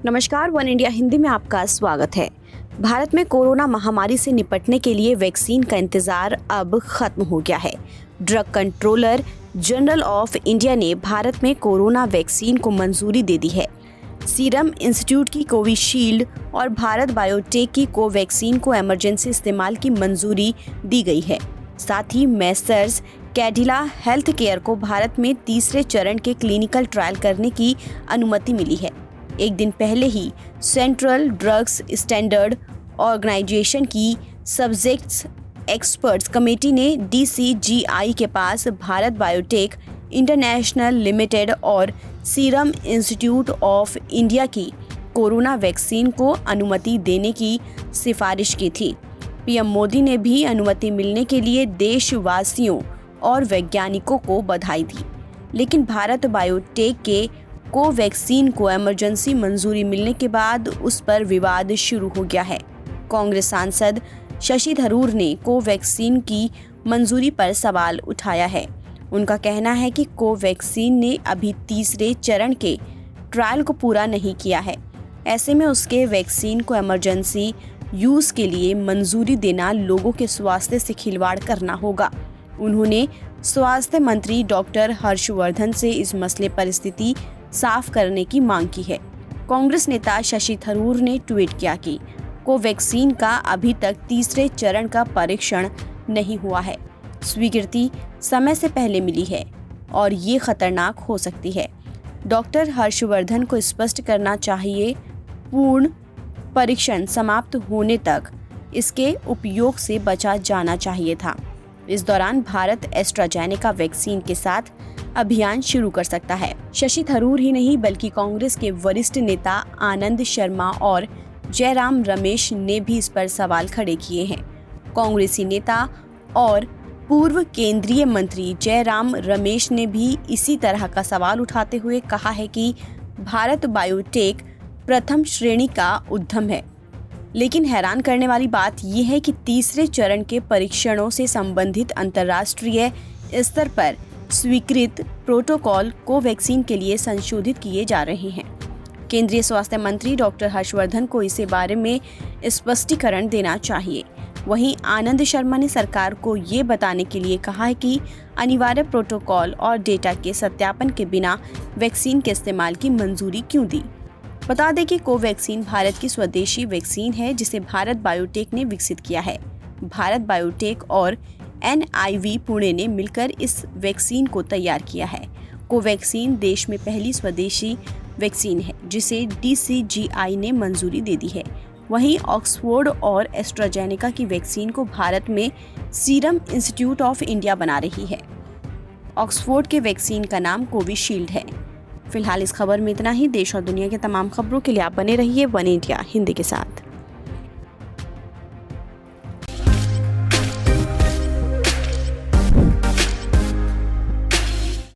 नमस्कार, one India Hindi में आपका स्वागत है। भारत में कोरोना महामारी से निपटने के लिए वैक्सीन का इंतजार अब खत्म हो गया है। Drug controller general of India ने भारत में कोरोना वैक्सीन को मंजूरी दे दी है। सीरम इंस्टीट्यूट की कोविशील्ड और भारत बायोटेक की कोवैक्सीन को इमरजेंसी इस्तेमाल की मंजूरी दी गई है। साथ ही मैसर्स कैडिला हेल्थ केयर को भारत में तीसरे चरण के क्लिनिकल ट्रायल करने की अनुमति मिली है। एक दिन पहले ही सेंट्रल ड्रग्स स्टैंडर्ड ऑर्गेनाइजेशन की सब्जेक्ट्स एक्सपर्ट्स कमेटी ने DCGI के पास भारत बायोटेक इंटरनेशनल लिमिटेड और सीरम इंस्टीट्यूट ऑफ इंडिया की कोरोना वैक्सीन को अनुमति देने की सिफारिश की थी। PM मोदी ने भी अनुमति मिलने के लिए देशवासियों और वैज्ञानिकों को बधाई दी, लेकिन भारत बायोटेक के कोवैक्सीन को इमरजेंसी मंजूरी मिलने के बाद उस पर विवाद शुरू हो गया है। कांग्रेस सांसद शशि थरूर ने कोवैक्सीन की मंजूरी पर सवाल उठाया है। उनका कहना है कि कोवैक्सीन ने अभी तीसरे चरण के ट्रायल को पूरा नहीं किया है। ऐसे में उसके वैक्सीन को इमरजेंसी यूज के लिए मंजूरी देना लोगों के स्वास्थ्य से खिलवाड़ करना होगा। उन्होंने स्वास्थ्य मंत्री डॉक्टर हर्षवर्धन से इस मसले पर स्थिति साफ करने की मांग की है। कांग्रेस नेता शशि थरूर ने ट्वीट किया कि कोवैक्सीन का अभी तक तीसरे चरण का परीक्षण नहीं हुआ है। स्वीकृति समय से पहले मिली है और ये खतरनाक हो सकती है। डॉक्टर हर्षवर्धन को स्पष्ट करना चाहिए, पूर्ण परीक्षण समाप्त होने तक इसके उपयोग से बचा जाना चाहिए था। इस दौरान भारत एस्ट्राजेनेका वैक्सीन के साथ अभियान शुरू कर सकता है। शशि थरूर ही नहीं बल्कि कांग्रेस के वरिष्ठ नेता आनंद शर्मा और जयराम रमेश ने भी इस पर सवाल खड़े किए हैं। कांग्रेसी नेता और पूर्व केंद्रीय मंत्री जयराम रमेश ने भी इसी तरह का सवाल उठाते हुए कहा है कि भारत बायोटेक प्रथम श्रेणी का उद्यम है। लेकिन हैरान करने वाली बात यह है कि तीसरे चरण के परीक्षणों से संबंधित अंतर्राष्ट्रीय स्तर पर स्वीकृत प्रोटोकॉल कोवैक्सीन के लिए संशोधित किए जा रहे हैं। केंद्रीय स्वास्थ्य मंत्री डॉक्टर हर्षवर्धन को इस बारे में स्पष्टीकरण देना चाहिए। वहीं आनंद शर्मा ने सरकार को ये बताने के लिए कहा है कि अनिवार्य प्रोटोकॉल और डेटा के सत्यापन के बिना वैक्सीन के इस्तेमाल की मंजूरी क्यों दी। बता दें कि कोवैक्सीन भारत की स्वदेशी वैक्सीन है जिसे भारत बायोटेक ने विकसित किया है। भारत बायोटेक और NIV पुणे ने मिलकर इस वैक्सीन को तैयार किया है। कोवैक्सीन देश में पहली स्वदेशी वैक्सीन है जिसे DCGI ने मंजूरी दे दी है। वहीं ऑक्सफोर्ड और एस्ट्राजेनेका की वैक्सीन को भारत में सीरम इंस्टीट्यूट ऑफ इंडिया बना रही है। ऑक्सफोर्ड के वैक्सीन का नाम कोविशील्ड है। फिलहाल इस खबर में इतना ही। देश और दुनिया के तमाम खबरों के लिए आप बने रहिए वन इंडिया हिंदी के साथ।